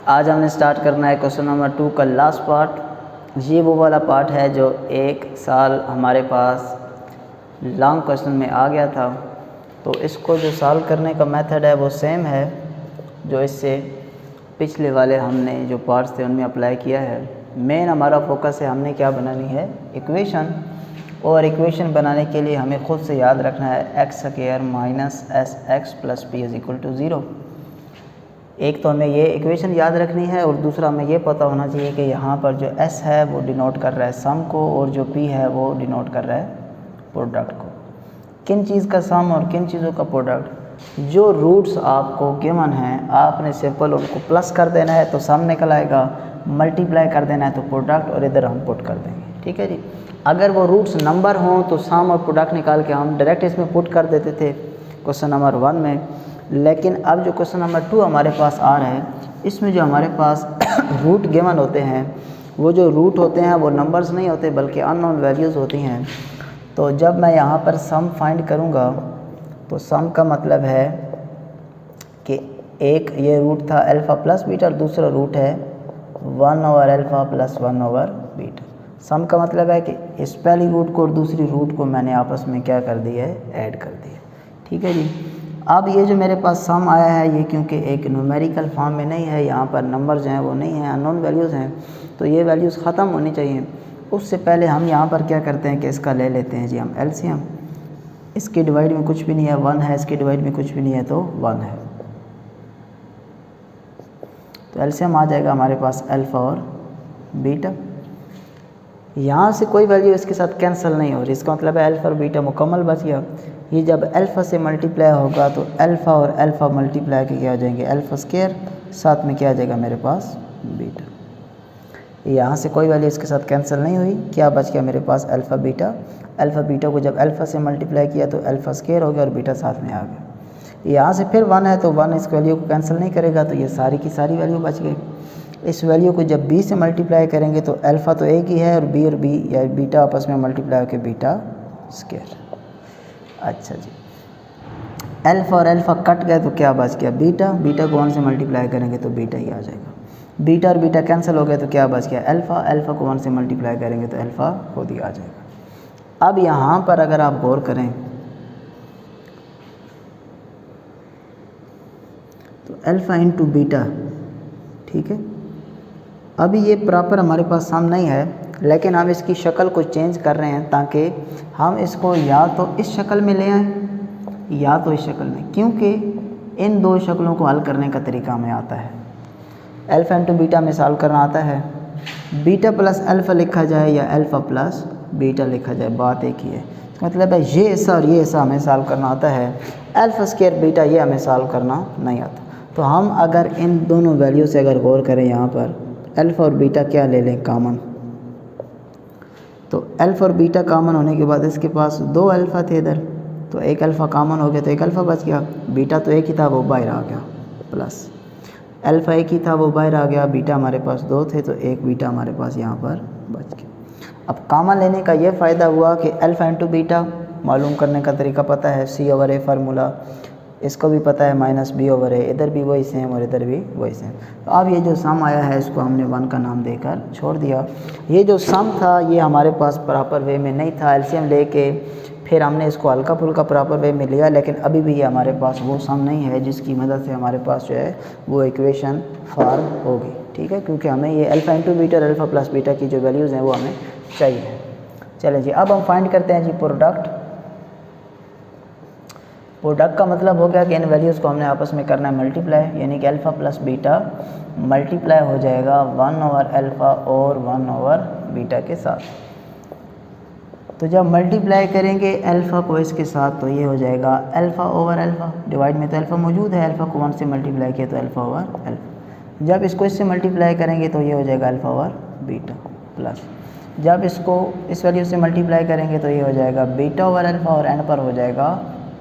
आज हमने स्टार्ट करना है क्वेश्चन नंबर 2 का लास्ट पार्ट। ये वो वाला पार्ट है जो एक साल हमारे पास लॉन्ग क्वेश्चन में आ गया था। तो इसको जो सॉल्व करने का मेथड है वो सेम है जो इससे पिछले वाले हमने जो पार्ट्स थे उनमें अप्लाई किया है। मेन हमारा फोकस है हमने क्या बनानी है, इक्वेशन। और इक्वेशन बनाने के लिए हमें ख़ुद से याद रखना है x square minus S x plus P is equal to 0। एक तो हमें ये इक्वेशन याद रखनी है और दूसरा हमें ये पता होना चाहिए कि यहाँ पर जो s है वो डिनोट कर रहा है सम को और जो p है वो डिनोट कर रहा है प्रोडक्ट को। किन चीज़ का सम और किन चीज़ों का प्रोडक्ट। जो रूट्स आपको गिवन हैं आपने सिंपल उनको प्लस कर देना है तो सम निकल आएगा, मल्टीप्लाई कर देना है तो प्रोडक्ट, और इधर हम पुट कर देंगे। ठीक है जी। अगर वो रूट्स नंबर हों तो सम और प्रोडक्ट निकाल के हम डायरेक्ट इसमें पुट कर देते थे क्वेश्चन नंबर 1 में। लेकिन अब जो क्वेश्चन नंबर 2 हमारे पास आ रहा है इसमें जो हमारे पास रूट गिवन होते हैं वो जो रूट होते हैं वो नंबर्स नहीं होते बल्कि अननोन वैल्यूज़ होती हैं। तो जब मैं यहाँ पर सम फाइंड करूँगा तो सम का मतलब है कि एक ये रूट था अल्फ़ा प्लस बीटा और दूसरा रूट है 1 over alpha plus 1 over beta. Sum का मतलब है कि इस पहली रूट को और दूसरी रूट को मैंने आपस में क्या कर दिया है, ऐड कर दिया। ठीक है जी। अब ये जो मेरे पास सम आया है ये क्योंकि एक न्यूमेरिकल फॉर्म में नहीं है, यहाँ पर नंबर जो हैं वो नहीं हैं, अननोन वैल्यूज़ हैं, तो ये वैल्यूज़ ख़त्म होनी चाहिए। उससे पहले हम यहाँ पर क्या करते हैं कि इसका ले लेते हैं जी हम एलसीएम। इसके डिवाइड में कुछ भी नहीं है 1 है, इसके डिवाइड में कुछ भी नहीं है तो 1 है। तो एलसीएम आ जाएगा हमारे पास अल्फ़ा और बीटा। यहाँ से कोई वैल्यू इसके साथ कैंसिल नहीं हो रही, इसका मतलब है अल्फ़ा और बीटा मुकम्मल बच गया। ये जब अल्फ़ा से मल्टीप्लाई होगा तो अल्फ़ा और अल्फ़ा मल्टीप्लाई के क्या हो जाएंगे, अल्फ़ा स्क्वायर, साथ में क्या आ जाएगा मेरे पास बीटा। यहाँ से कोई वैल्यू इसके साथ कैंसिल नहीं हुई, क्या बच गया मेरे पास अल्फ़ा बीटा। अल्फ़ा बीटा को जब अल्फ़ा से मल्टीप्लाई किया तो अल्फ़ा स्क्वायर हो गया और बीटा साथ में आ गया। यहाँ से फिर 1 है तो 1 इस वैल्यू को कैंसिल नहीं करेगा तो ये सारी की सारी वैल्यू बच गई। इस वैल्यू को जब b से मल्टीप्लाई करेंगे तो अल्फ़ा तो एक ही है और b या बीटा आपस में मल्टीप्लाई होकर बीटा स्क्वायर। अच्छा जी, अल्फ़ा और अल्फ़ा कट गए तो क्या बच गया बीटा। बीटा को 1 से मल्टीप्लाई करेंगे तो बीटा ही आ जाएगा। बीटा और बीटा कैंसिल हो गए तो क्या बच गया अल्फ़ा। अल्फ़ा को 1 से मल्टीप्लाई करेंगे तो अल्फ़ा खुद ही आ जाएगा। अब यहाँ पर अगर आप गौर करें तो अल्फ़ा इंटू बीटा, ठीक है। अभी ये प्रॉपर हमारे पास सम नहीं है लेकिन हम इसकी शक्ल को चेंज कर रहे हैं ताकि हम इसको या तो इस शक्ल में ले आएँ या तो इस शक्ल में, क्योंकि इन दो शक्लों को हल करने का तरीका हमें आता है। अल्फ़ा इंटू बीटा में सॉल्व करना आता है, बीटा प्लस अल्फ़ा लिखा जाए या अल्फ़ा प्लस बीटा लिखा जाए, बात एक ही है। इसका मतलब है ये ऐसा और ये ऐसा हमें सॉल्व करना आता है, अल्फ़ा स्क्वायर बीटा ये हमें सॉल्व करना नहीं आता। तो हम अगर इन दोनों वैल्यू से अगर गौर करें यहाँ पर अल्फ़ा और बीटा क्या ले लें कॉमन, तो अल्फ़ा और बीटा कॉमन होने के बाद इसके पास 2 अल्फ़ा थे इधर, तो एक अल्फ़ा कॉमन हो गया तो एक अल्फ़ा बच गया। बीटा तो एक ही था वो बाहर आ गया, प्लस अल्फ़ा एक ही था वो बाहर आ गया। बीटा हमारे पास 2 थे तो एक बीटा हमारे पास यहाँ पर बच गया। अब कॉमन लेने का ये फ़ायदा हुआ कि अल्फ़ा इंटू बीटा मालूम करने का तरीका पता है, सी ओवर ए फार्मूला, इसको भी पता है माइनस बी ओवर है, इधर भी वही सेम और इधर भी वही सेम। तो अब ये जो सम आया है इसको हमने 1 का नाम देकर छोड़ दिया। ये जो सम था ये हमारे पास प्रॉपर वे में नहीं था, एलसीएम लेके फिर हमने इसको हल्का फुल्का प्रॉपर वे में लिया, लेकिन अभी भी ये हमारे पास वो सम नहीं है जिसकी मदद से हमारे पास जो है वो इक्वेशन फॉर्म होगी। ठीक है, क्योंकि हमें ये अल्फ़ा इंटू बीटा और अल्फ़ा प्लस बीटा की जो वैल्यूज़ हैं वो हमें चाहिए। चलें जी, अब हम फाइंड करते हैं जी प्रोडक्ट। प्रोडक्ट का मतलब हो गया कि इन वैल्यूज़ को हमने आपस में करना है मल्टीप्लाई, यानी कि अल्फ़ा प्लस बीटा मल्टीप्लाई हो जाएगा 1 ओवर अल्फ़ा और 1 ओवर बीटा के साथ। तो जब मल्टीप्लाई करेंगे अल्फ़ा को इसके साथ तो ये हो जाएगा अल्फ़ा ओवर अल्फ़ा, डिवाइड में तो अल्फ़ा मौजूद है, अल्फ़ा को 1 से मल्टीप्लाई किया तो अल्फ़ा ओवर अल्फ़ा। जब इसको इससे मल्टीप्लाई करेंगे तो ये हो जाएगा अल्फ़ा ओवर बीटा, प्लस जब इसको इस वैल्यू से मल्टीप्लाई करेंगे तो ये हो जाएगा बीटा ओवर अल्फ़ा और एंड पर हो जाएगा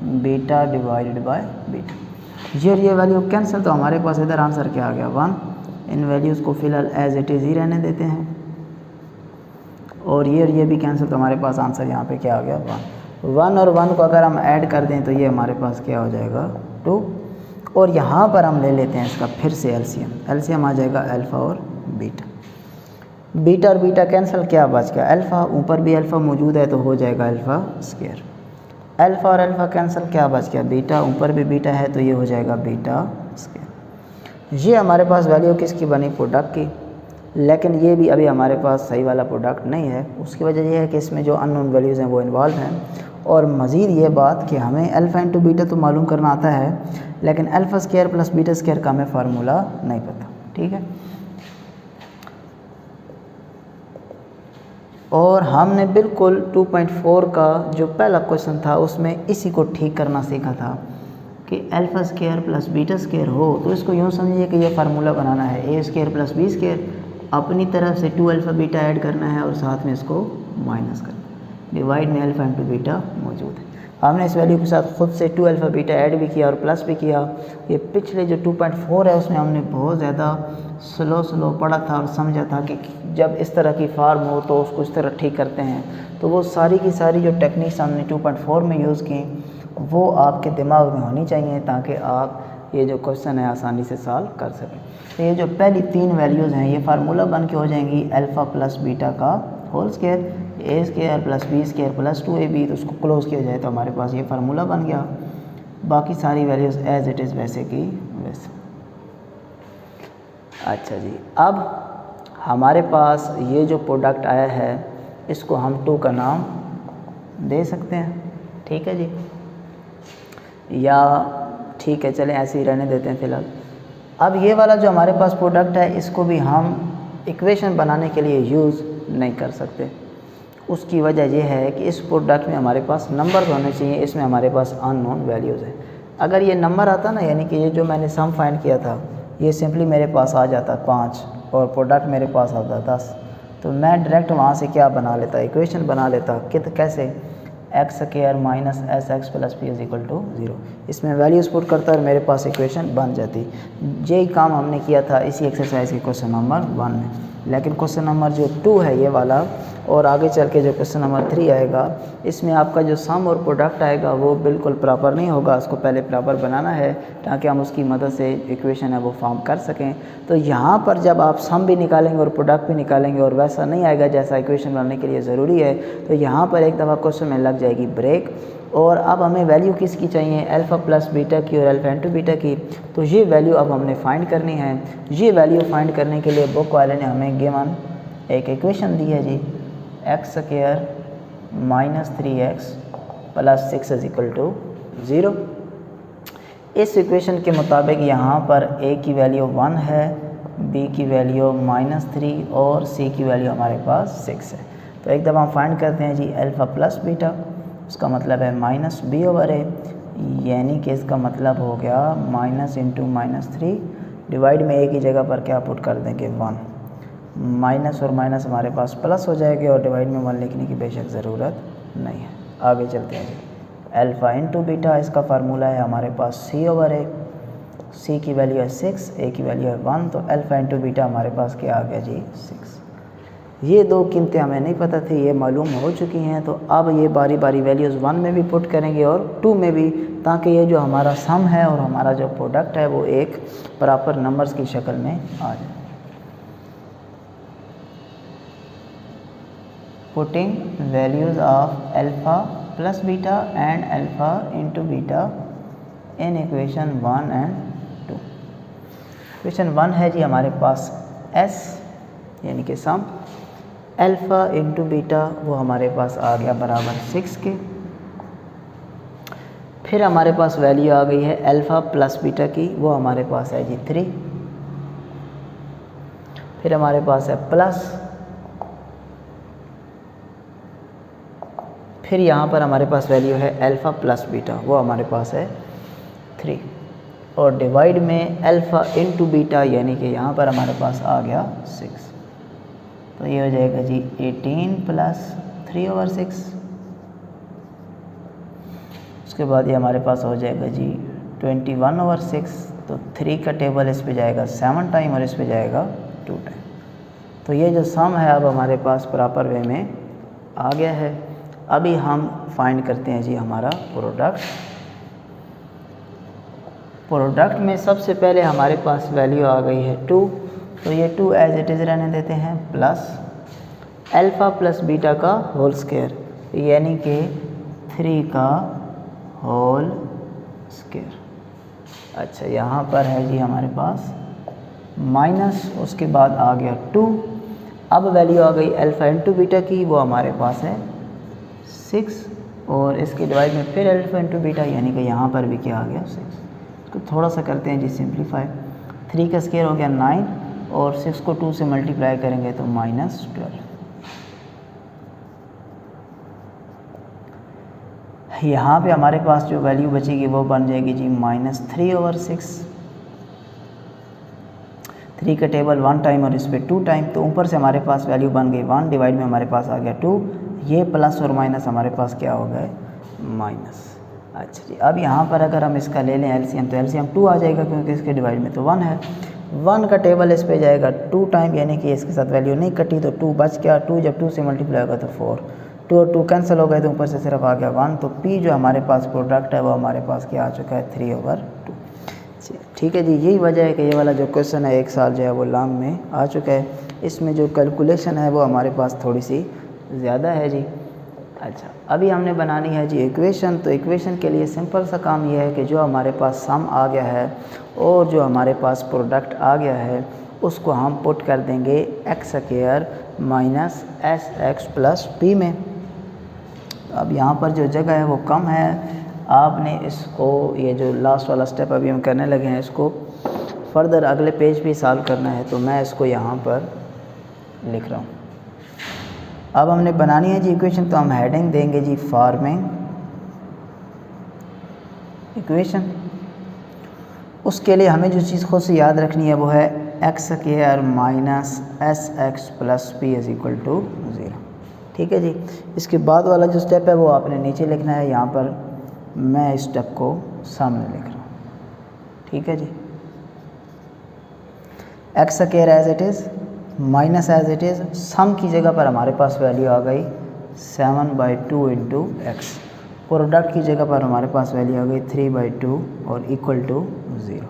बीटा डिवाइडेड बाय बीटा। ये वैल्यू कैंसिल, तो हमारे पास इधर आंसर क्या आ गया 1। इन वैल्यूज़ को फ़िलहाल एज इट इज़ ही रहने देते हैं और ये भी कैंसिल, तो हमारे पास आंसर यहाँ पे क्या आ गया 1। 1 और 1 को अगर हम ऐड कर दें तो ये हमारे पास क्या हो जाएगा 2, और यहाँ पर हम ले लेते हैं इसका फिर से एलसीएम आ जाएगा अल्फ़ा और बीटा। बीटा और बीटा कैंसिल, क्या बच गया अल्फ़ा, ऊपर भी अल्फ़ा मौजूद है तो हो जाएगा अल्फ़ा स्क्वायर। अल्फ़ा और अल्फ़ा कैंसिल, क्या बच गया बीटा, ऊपर भी बीटा है तो ये हो जाएगा बीटा स्क्वायर। ये हमारे पास वैल्यू किसकी बनी, प्रोडक्ट की, लेकिन ये भी अभी हमारे पास सही वाला प्रोडक्ट नहीं है। उसकी वजह यह है कि इसमें जो अननोन वैल्यूज़ हैं वो इन्वॉल्व हैं। और मज़ीद ये बात कि हमें अल्फ़ा इंटू बीटा तो मालूम करना आता है, लेकिन alpha square plus beta square का हमें फार्मूला नहीं पता। ठीक है, और हमने बिल्कुल 2.4 का जो पहला क्वेश्चन था उसमें इसी को ठीक करना सीखा था कि alpha square plus beta square हो तो इसको यूँ समझिए कि ये फार्मूला बनाना है, ए स्क्वायर प्लस बी स्क्वायर, अपनी तरफ से 2 अल्फ़ा बीटा ऐड करना है और साथ में इसको माइनस करना है। डिवाइड में अल्फ़ा इंटू बीटा मौजूद है, हमने इस वैल्यू के साथ ख़ुद से 2 अल्फ़ा बीटा ऐड भी किया और प्लस भी किया। ये पिछले जो 2.4 है उसमें हमने बहुत ज़्यादा स्लो पढ़ा था और समझा था कि जब इस तरह की फार्म हो तो उसको इस तरह ठीक करते हैं। तो वो सारी की सारी जो टेक्निक्स हमने 2.4 में यूज़ की वो आपके दिमाग में होनी चाहिए ताकि आप ये जो क्वेश्चन है आसानी से सॉल्व कर सकें। तो ये जो पहली 3 वैल्यूज़ हैं ये फार्मूला बन के हो जाएंगी अल्फ़ा प्लस बीटा का whole square, A square plus B square plus 2ab, तो उसको क्लोज़ किया जाए तो हमारे पास ये फार्मूला बन गया। बाकी सारी वैल्यूज़ एज इट इज़ वैसे की वैसे। अच्छा जी, अब हमारे पास ये जो प्रोडक्ट आया है इसको हम 2 का नाम दे सकते हैं। ठीक है जी, या ठीक है चलें ऐसे ही रहने देते हैं फ़िलहाल। अब ये वाला जो हमारे पास प्रोडक्ट है इसको भी हम इक्वेशन बनाने के लिए यूज़ नहीं कर सकते। उसकी वजह यह है कि इस प्रोडक्ट में हमारे पास नंबर होने चाहिए, इसमें हमारे पास अननोन वैल्यूज़ हैं। अगर ये नंबर आता ना, यानी कि ये जो मैंने सम फाइंड किया था ये सिंपली मेरे पास आ जाता 5 और प्रोडक्ट मेरे पास आता 10, तो मैं डायरेक्ट वहाँ से क्या बना लेता, इक्वेशन बना लेता। कैसे, X square minus S x plus P is equal to 0, इसमें वैल्यूज़ पुट करता और मेरे पास इक्वेशन बन जाती। यही काम हमने किया था इसी एक्सरसाइज के क्वेश्चन नंबर 1 में। लेकिन क्वेश्चन नंबर जो 2 है ये वाला और आगे चल के जो क्वेश्चन नंबर 3 आएगा इसमें आपका जो सम और प्रोडक्ट आएगा वो बिल्कुल प्रॉपर नहीं होगा, उसको पहले प्रॉपर बनाना है ताकि हम उसकी मदद से इक्वेशन है वो फॉर्म कर सकें। तो यहाँ पर जब आप सम भी निकालेंगे और प्रोडक्ट भी निकालेंगे और वैसा नहीं आएगा जैसा इक्वेशन बनाने के लिए ज़रूरी है, तो यहाँ पर एक दफ़ा क्वेश्चन में लग जाएगी ब्रेक। और अब हमें वैल्यू किसकी चाहिए, अल्फ़ा प्लस बीटा की और अल्फ़ा इंटू बीटा की। तो ये वैल्यू अब हमने फाइंड करनी है। ये वैल्यू फाइंड करने के लिए बुक वाले ने हमें गिवन एक इक्वेशन दी है जी, x square minus 3x plus 6 is equal to 0। इस इक्वेशन के मुताबिक यहाँ पर a की वैल्यू 1 है, b की वैल्यू -3 और c की वैल्यू हमारे पास 6 है। तो एक दफ़ा हम फाइंड करते हैं जी अल्फ़ा प्लस बीटा, उसका मतलब है -b/a, यानी कि इसका मतलब हो गया माइनस इंटू -3 डिवाइड में a की जगह पर क्या पुट कर देंगे 1, माइनस और माइनस हमारे पास प्लस हो जाएगी और डिवाइड में 1 लिखने की बेशक ज़रूरत नहीं है। आगे चलते हैं जी, अल्फ़ा इंटू बीटा इसका फार्मूला है हमारे पास c/a, c की वैल्यू है 6, a की वैल्यू है 1, तो अल्फ़ा इंटू बीटा हमारे पास क्या आ गया जी 6। ये 2 कीमतें हमें नहीं पता थी, ये मालूम हो चुकी हैं। तो अब ये बारी बारी वैल्यूज़ 1 में भी पुट करेंगे और 2 में भी, ताकि ये जो हमारा सम है और हमारा जो प्रोडक्ट है वो एक प्रॉपर नंबर्स की शक्ल में आ जाए। Putting values of alpha plus beta and alpha into beta in equation 1 and 2। Equation 1 है जी हमारे पास s यानी कि सम, अल्फ़ा इंटू बीटा वो हमारे पास आ गया बराबर 6 के। फिर हमारे पास वैल्यू आ गई है अल्फ़ा प्लस बीटा की, वो हमारे पास है जी 3। फिर हमारे पास है प्लस, फिर यहाँ पर हमारे पास वैल्यू है अल्फ़ा प्लस बीटा, वो हमारे पास है 3 और डिवाइड में अल्फ़ा इंटू बीटा यानी कि यहाँ पर हमारे पास आ गया 6। तो ये हो जाएगा जी 18 प्लस 3/6। उसके बाद ये हमारे पास हो जाएगा जी 21/6। तो 3 का टेबल इस पे जाएगा 7 टाइम और इस पे जाएगा 2 टाइम। तो ये जो सम है अब हमारे पास प्रॉपर वे में आ गया है। अभी हम फाइंड करते हैं जी हमारा प्रोडक्ट। प्रोडक्ट में सबसे पहले हमारे पास वैल्यू आ गई है 2, तो ये 2 एज इट इज़ रहने देते हैं, प्लस अल्फ़ा प्लस बीटा का होल स्क्वायर, यानी कि 3 का होल स्क्वायर। अच्छा, यहाँ पर है जी हमारे पास माइनस, उसके बाद आ गया 2। अब वैल्यू आ गई अल्फ़ा इंटू बीटा की, वो हमारे पास है 6, और इसके डिवाइड में फिर अल्फ़ा इंटू बीटा, यानी कि यहाँ पर भी क्या आ गया 6। इसको थोड़ा सा करते हैं जी सिंप्लीफाई। 3 का स्क्वायर हो गया 9, और 6 को 2 से मल्टीप्लाई करेंगे तो -12। यहाँ पे हमारे पास जो वैल्यू बचेगी वो बन जाएगी जी -3/6। 3 का टेबल 1 टाइम और इस पर 2 टाइम, तो ऊपर से हमारे पास वैल्यू बन गई 1, डिवाइड में हमारे पास आ गया 2, ये प्लस और माइनस हमारे पास क्या हो गए माइनस। अच्छा जी, अब यहाँ पर अगर हम इसका ले लें एलसीएम, तो एलसीएम 2 आ जाएगा, क्योंकि इसके डिवाइड में तो 1 है। 1 का टेबल इस पे जाएगा 2 टाइम, यानी कि इसके साथ वैल्यू नहीं कटी, तो 2 बच गया। 2 जब 2 से मल्टीप्लाई होगा तो 4, 2 और 2 कैंसिल हो गए, तो ऊपर से सिर्फ आ गया 1। तो पी जो हमारे पास प्रोडक्ट है वो हमारे पास क्या आ चुका है 3/2। ठीक है जी, यही वजह है कि ये वाला जो क्वेश्चन है 1 साल जो है वो लॉन्ग में आ चुका है। इसमें जो कैलकुलेशन है वो हमारे पास थोड़ी सी ज़्यादा है जी। अच्छा, अभी हमने बनानी है जी इक्वेशन। तो इक्वेशन के लिए सिंपल सा काम ये है कि जो हमारे पास सम आ गया है और जो हमारे पास प्रोडक्ट आ गया है उसको हम पुट कर देंगे x² minus sx plus p में। अब यहाँ पर जो जगह है वो कम है, आपने इसको, ये जो लास्ट वाला स्टेप अभी हम करने लगे हैं, इसको फर्दर अगले पेज भी सॉल्व करना है, तो मैं इसको यहाँ पर लिख रहा हूँ। अब हमने बनानी है जी इक्वेशन, तो हम हेडिंग देंगे जी फार्मिंग इक्वेशन। उसके लिए हमें जो चीज़ खुद से याद रखनी है वो है x² minus sx plus p is equal to 0। ठीक है जी, इसके बाद वाला जो स्टेप है वो आपने नीचे लिखना है, यहाँ पर मैं इस स्टेप को सामने लिख रहा हूँ। ठीक है जी, x² as it is minus as it is, sum की जगह पर हमारे पास वैल्यू आ गई 7/2 इंटू एक्स, प्रोडक्ट की जगह पर हमारे पास वैल्यू आ गई 3/2 और इक्वल टू 0।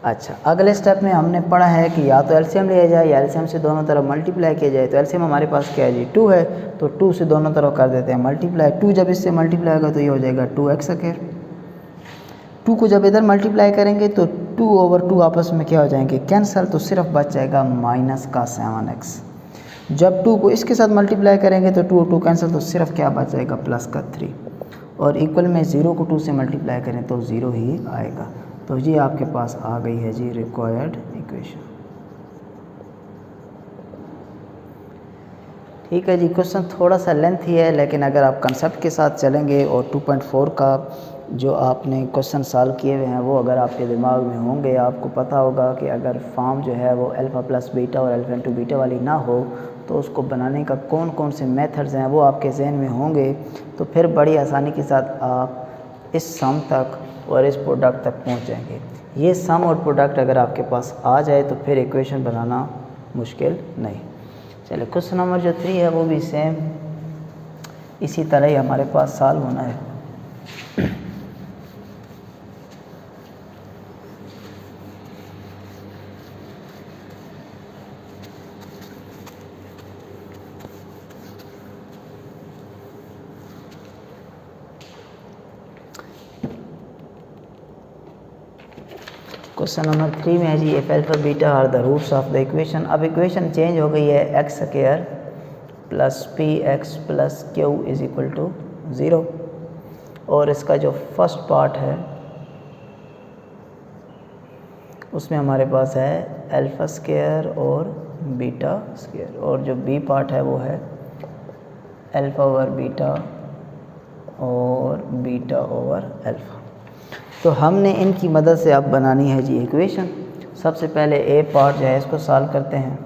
अच्छा, अगले स्टेप में हमने पढ़ा है कि या तो एलसीएम लिया जाए या एलसीएम से दोनों तरफ मल्टीप्लाई किया जाए। तो एलसीएम हमारे पास क्या है जी 2 है, तो 2 से दोनों तरफ कर देते हैं मल्टीप्लाई। 2 जब इससे मल्टीप्लाई होगा तो ये हो जाएगा 2x²। 2 को जब इधर मल्टीप्लाई करेंगे तो 2/2 आपस में क्या हो जाएंगे कैंसिल, तो सिर्फ बच जाएगा माइनस का 7x। जब 2 को इसके साथ मल्टीप्लाई करेंगे तो 2 और 2 कैंसिल, तो सिर्फ क्या बच जाएगा प्लस का 3, और इक्वल में 0 को 2 से मल्टीप्लाई करें तो 0 ही आएगा। तो ये आपके पास आ गई है जी रिक्वायर्ड इक्वेशन। ठीक है जी, क्वेश्चन थोड़ा सा लेंथी है, लेकिन अगर आप कंसेप्ट के साथ चलेंगे और 2.4 का जो आपने क्वेश्चन सॉल्व किए हुए हैं वो अगर आपके दिमाग में होंगे, आपको पता होगा कि अगर फॉर्म जो है वो अल्फ़ा प्लस बीटा और अल्फ़ा इंटू बीटा वाली ना हो तो उसको बनाने का कौन कौन से मेथड्स हैं वो आपके जहन में होंगे, तो फिर बड़ी आसानी के साथ आप इस सम तक और इस प्रोडक्ट तक पहुंच जाएंगे। ये सम और प्रोडक्ट अगर आपके पास आ जाए तो फिर इक्वेशन बनाना मुश्किल नहीं। चलिए, क्वेश्चन नंबर जो 3 है वो भी सेम इसी तरह ही हमारे पास सॉल्व होना है। क्वेश्चन नंबर 3 में है जी if alpha beta are the roots of the equation. अब इक्वेशन चेंज हो गई है x² plus px plus q is equal to 0, और इसका जो फर्स्ट पार्ट है उसमें हमारे पास है α² और β², और जो b पार्ट है वो है α/β और β/α। तो हमने इनकी मदद से अब बनानी है जी इक्वेशन। सबसे पहले ए पार्ट जो है इसको सॉल्व करते हैं,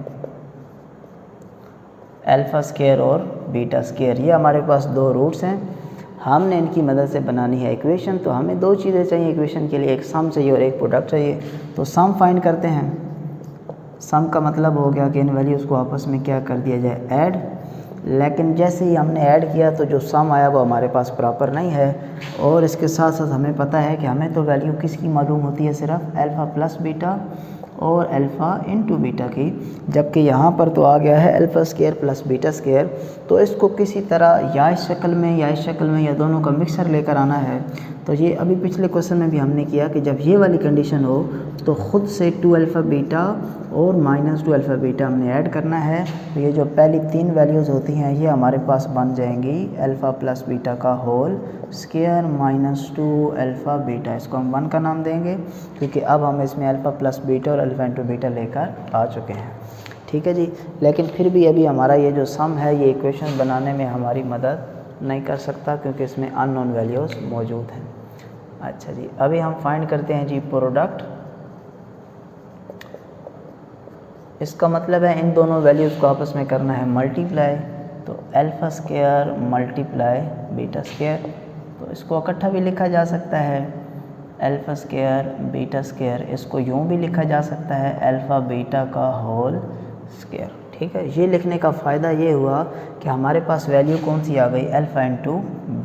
α² और β², ये हमारे पास 2 रूट्स हैं, हमने इनकी मदद से बनानी है इक्वेशन। तो हमें 2 चीज़ें चाहिए इक्वेशन के लिए, एक सम चाहिए और एक प्रोडक्ट चाहिए। तो सम फाइंड करते हैं। सम का मतलब हो गया कि इन वैल्यूज़ को आपस में क्या कर दिया जाए ऐड, लेकिन जैसे ही हमने ऐड किया तो जो सम आया वो हमारे पास प्रॉपर नहीं है। और इसके साथ साथ हमें पता है कि हमें तो वैल्यू किसकी मालूम होती है, सिर्फ अल्फ़ा प्लस बीटा और अल्फ़ा इंटू बीटा की, जबकि यहाँ पर तो आ गया है alpha square plus beta square. तो इसको किसी तरह या इस शक्ल में या इस शक्ल में या दोनों का मिक्सर लेकर आना है। तो ये अभी पिछले क्वेश्चन में भी हमने किया कि जब ये वाली कंडीशन हो तो ख़ुद से 2 अल्फ़ा बीटा और -2 अल्फ़ा बीटा हमने ऐड करना है। तो ये जो पहली 3 वैल्यूज़ होती हैं ये हमारे पास बन जाएंगी अल्फ़ा प्लस बीटा का होल स्क्वायर -2 अल्फ़ा बीटा। इसको हम 1 का नाम देंगे क्योंकि अब हम इसमें अल्फ़ा प्लस बीटा और अल्फ़ा इंटू बीटा लेकर आ चुके हैं। ठीक है जी, लेकिन फिर भी अभी हमारा ये जो सम है ये इक्वेशन बनाने में हमारी मदद नहीं कर सकता क्योंकि इसमें अननोन वैल्यूज़ मौजूद हैं। अच्छा जी, अभी हम फाइंड करते हैं जी प्रोडक्ट। इसका मतलब है इन दोनों वैल्यूज़ को आपस में करना है मल्टीप्लाई। तो alpha square multiply beta square, तो इसको इकट्ठा भी लिखा जा सकता है अल्फ़ा स्क्वायर बीटा स्क्वायर। इसको यूँ भी लिखा जा सकता है अल्फ़ा बीटा का होल स्क्वायर। ठीक है, ये लिखने का फ़ायदा ये हुआ कि हमारे पास वैल्यू कौन सी आ गई, अल्फ़ा इंटू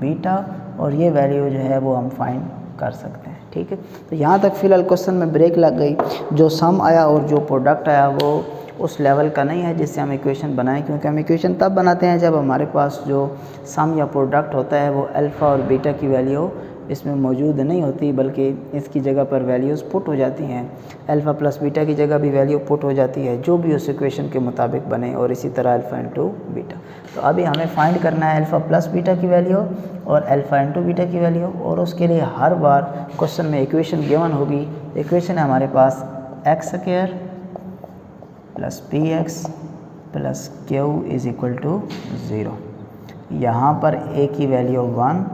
बीटा, और ये वैल्यू जो है वो हम फाइंड कर सकते हैं। ठीक है, तो यहाँ तक फ़िलहाल क्वेश्चन में ब्रेक लग गई। जो सम आया और जो प्रोडक्ट आया वो उस लेवल का नहीं है जिससे हम इक्वेशन बनाएं, क्योंकि हम इक्वेशन तब बनाते हैं जब हमारे पास जो सम या प्रोडक्ट होता है वो अल्फ़ा और बीटा की वैल्यू इसमें मौजूद नहीं होती, बल्कि इसकी जगह पर वैल्यूज़ पुट हो जाती हैं। अल्फ़ा प्लस बीटा की जगह भी वैल्यू पुट हो जाती है जो भी उस इक्वेशन के मुताबिक बने, और इसी तरह अल्फ़ा इंटू बीटा। तो अभी हमें फाइंड करना है अल्फ़ा प्लस बीटा की वैल्यू और अल्फ़ा इंटू बीटा की वैल्यू, और उसके लिए हर बार क्वेश्चन में इक्वेशन गिवन होगी। इक्वेशन है हमारे पास x square plus p x plus q is equal to 0। यहाँ पर ए की वैल्यू 1,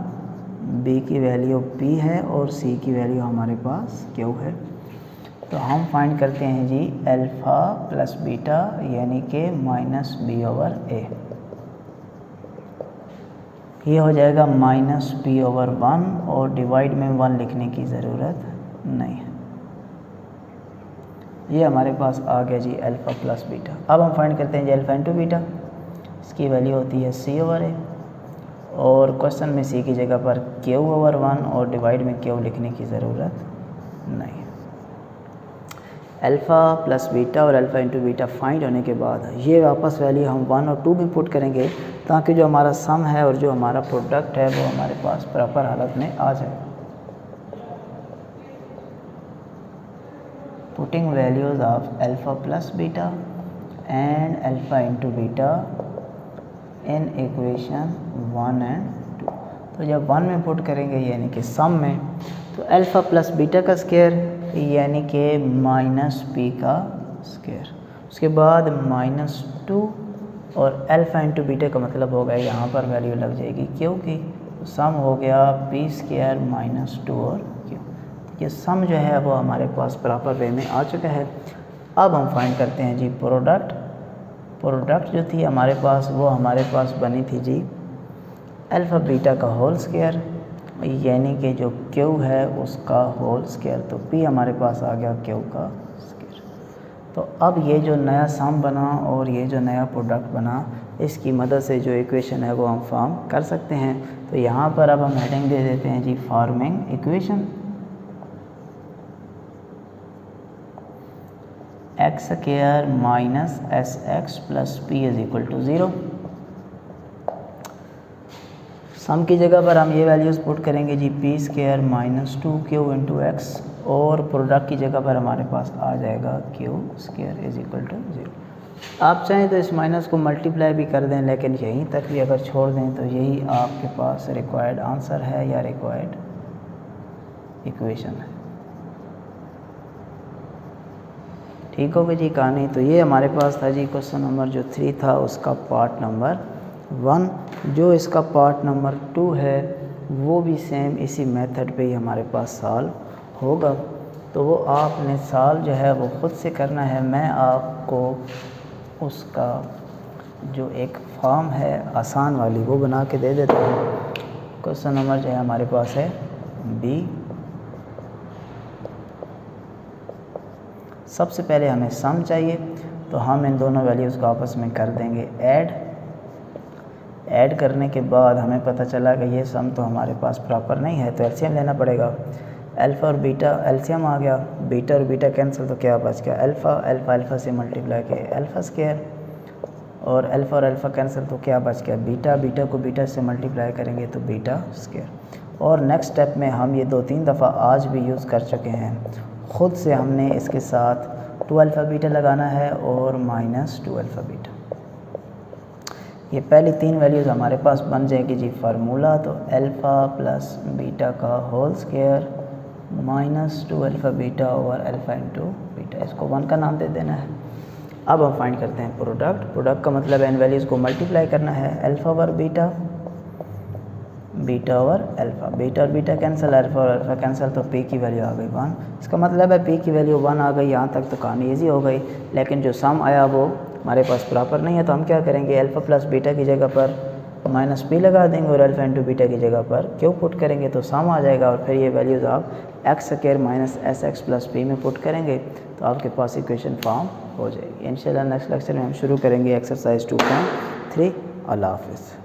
बी की वैल्यू p है और c की वैल्यू हमारे पास q है। तो हम फाइंड करते हैं जी अल्फ़ा प्लस बीटा यानी कि -b/a। ये हो जाएगा -p/1 और डिवाइड में 1 लिखने की ज़रूरत नहीं है। ये हमारे पास आ गया जी अल्फ़ा प्लस बीटा। अब हम फाइंड करते हैं जी अल्फ़ा इंटू बीटा। इसकी वैल्यू होती है c/a, और क्वेश्चन में c की जगह पर q/1 और डिवाइड में q लिखने की ज़रूरत नहीं। अल्फ़ा प्लस बीटा और अल्फ़ा इंटू बीटा फाइंड होने के बाद ये वापस वैल्यू हम 1 और 2 भी पुट करेंगे ताकि जो हमारा सम है और जो हमारा प्रोडक्ट है वो हमारे पास प्रॉपर हालत में आ जाए। Putting values of alpha plus beta and alpha into beta in equation 1 and 2। तो जब 1 में पुट करेंगे यानी कि सम में, तो अल्फ़ा प्लस बीटा का स्क्वायर यानी कि -p का स्क्वायर, उसके बाद -2 और अल्फ़ा इंटू बीटा का मतलब होगा यहाँ पर वैल्यू लग जाएगी क्योंकि सम हो गया p स्क्वायर -2 और q। ये सम जो है वो हमारे पास प्रॉपर वे में आ चुका है। अब हम फाइंड करते हैं जी प्रोडक्ट जो थी हमारे पास वो हमारे पास बनी थी जी अल्फ़ा बीटा का होल स्क्वायर यानी कि जो q है उसका होल स्क्वायर। तो p हमारे पास आ गया q का स्क्वायर। तो अब ये जो नया सम बना और ये जो नया प्रोडक्ट बना, इसकी मदद से जो इक्वेशन है वो हम फॉर्म कर सकते हैं। तो यहाँ पर अब हम हेडिंग दे देते हैं जी forming equation. X square minus S x plus P is equal to 0। Sum की जगह पर हम ये वैल्यूज़ पुट करेंगे जी p square -2q into x, और प्रोडक्ट की जगह पर हमारे पास आ जाएगा q square is equal to 0। आप चाहें तो इस माइनस को मल्टीप्लाई भी कर दें, लेकिन यहीं तक भी अगर छोड़ दें तो यही आपके पास रिक्वायर्ड आंसर है या रिक्वायर्ड इक्वेशन है। ठीक हो गई जी कहानी। तो ये हमारे पास था जी क्वेश्चन नंबर जो 3 था उसका पार्ट नंबर 1। जो इसका पार्ट नंबर 2 है वो भी सेम इसी मेथड पे ही हमारे पास सॉल्व होगा। तो वो आपने सॉल्व जो है वो ख़ुद से करना है। मैं आपको उसका जो एक फॉर्म है आसान वाली वो बना के दे देता हूँ। क्वेश्चन नंबर जो है हमारे पास है बी। सबसे पहले हमें सम चाहिए, तो हम इन दोनों वैल्यूज़ को आपस में कर देंगे ऐड। ऐड करने के बाद हमें पता चला कि ये सम तो हमारे पास प्रॉपर नहीं है, तो एलसीएम लेना पड़ेगा। अल्फ़ा और बीटा एलसीएम आ गया, बीटा और बीटा कैंसिल तो क्या बच गया, अल्फ़ा अल्फ़ा अल्फ़ा से मल्टीप्लाई किया अल्फ़ा स्क्वायर, और अल्फ़ा और अल्फ़ा कैंसिल तो क्या बच गया, बीटा, बीटा को बीटा से मल्टीप्लाई करेंगे तो बीटा स्क्वायर। और नेक्स्ट स्टेप में हम ये 2-3 दफ़ा आज भी यूज़ कर चुके हैं, ख़ुद से हमने इसके साथ 2 अल्फ़ा बीटा लगाना है और -2 अल्फ़ा बीटा। ये पहली 3 वैल्यूज़ हमारे पास बन जाएगी जी। फार्मूला तो अल्फ़ा प्लस बीटा का whole square -2 alpha beta over alpha into beta, इसको 1 का नाम दे देना है। अब हम फाइंड करते हैं प्रोडक्ट। प्रोडक्ट का मतलब है इन वैल्यूज़ को मल्टीप्लाई करना है, alpha over beta, beta over alpha, beta और बीटा कैंसिल, अल्फ़ा और अल्फ़ा कैंसिल, तो पी की वैल्यू आ गई 1। इसका मतलब है पी की वैल्यू 1 आ गई। यहाँ तक तो कहानी ईजी हो गई, लेकिन जो सम आया वो हमारे पास प्रॉपर नहीं है, तो हम क्या करेंगे, अल्फ़ा प्लस बीटा की जगह पर माइनस पी लगा देंगे और अल्फ़ा इंटू बीटा की जगह पर क्यों पुट करेंगे, तो सम आ जाएगा। और फिर ये वैल्यूज़ आप x square minus S x plus P में पुट करेंगे तो आपके पास इक्वेशन फॉर्म हो जाएगी। इंशाल्लाह नेक्स्ट लेक्चर में हम शुरू करेंगे एक्सरसाइज 2.3। अल्लाह हाफ़िज़।